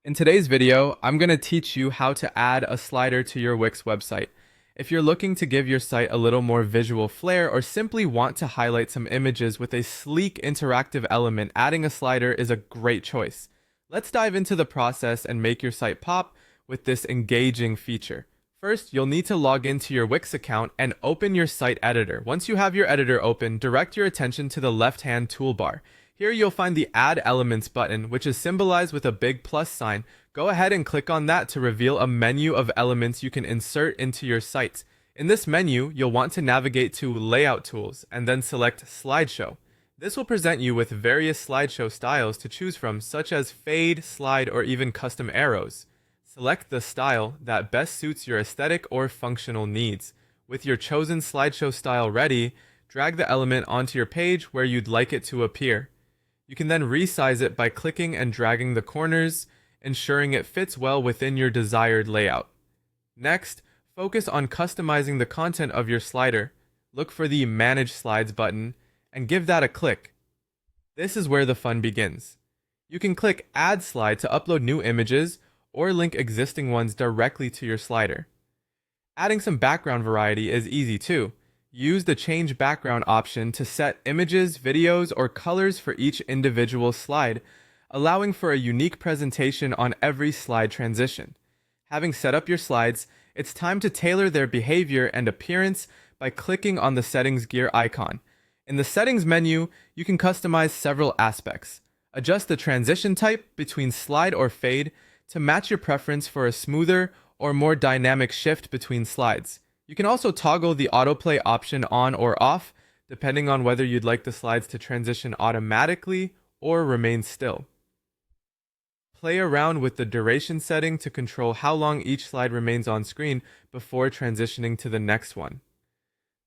In today's video, I'm going to teach you how to add a slider to your Wix website. If you're looking to give your site a little more visual flair or simply want to highlight some images with a sleek interactive element, adding a slider is a great choice. Let's dive into the process and make your site pop with this engaging feature. First, you'll need to log into your Wix account and open your site editor. Once you have your editor open, direct your attention to the left-hand toolbar. Here you'll find the Add Elements button, which is symbolized with a big plus sign. Go ahead and click on that to reveal a menu of elements you can insert into your site. In this menu, you'll want to navigate to Layout Tools and then select Slideshow. This will present you with various slideshow styles to choose from, such as fade, slide, or even custom arrows. Select the style that best suits your aesthetic or functional needs. With your chosen slideshow style ready, drag the element onto your page where you'd like it to appear. You can then resize it by clicking and dragging the corners, ensuring it fits well within your desired layout. Next, focus on customizing the content of your slider. Look for the Manage Slides button and give that a click. This is where the fun begins. You can click Add Slide to upload new images or link existing ones directly to your slider. Adding some background variety is easy too. Use the Change Background option to set images, videos, or colors for each individual slide, allowing for a unique presentation on every slide transition. Having set up your slides, it's time to tailor their behavior and appearance by clicking on the Settings gear icon. In the Settings menu, you can customize several aspects. Adjust the transition type between slide or fade to match your preference for a smoother or more dynamic shift between slides. You can also toggle the autoplay option on or off, depending on whether you'd like the slides to transition automatically or remain still. Play around with the duration setting to control how long each slide remains on screen before transitioning to the next one.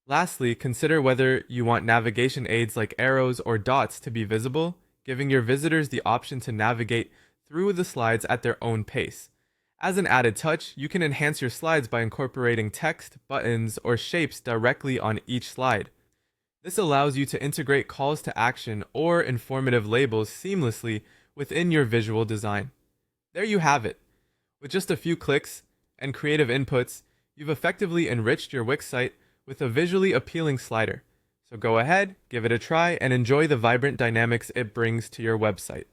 Lastly, consider whether you want navigation aids like arrows or dots to be visible, giving your visitors the option to navigate through the slides at their own pace. As an added touch, you can enhance your slides by incorporating text, buttons, or shapes directly on each slide. This allows you to integrate calls to action or informative labels seamlessly within your visual design. There you have it. With just a few clicks and creative inputs, you've effectively enriched your Wix site with a visually appealing slider. So go ahead, give it a try, and enjoy the vibrant dynamics it brings to your website.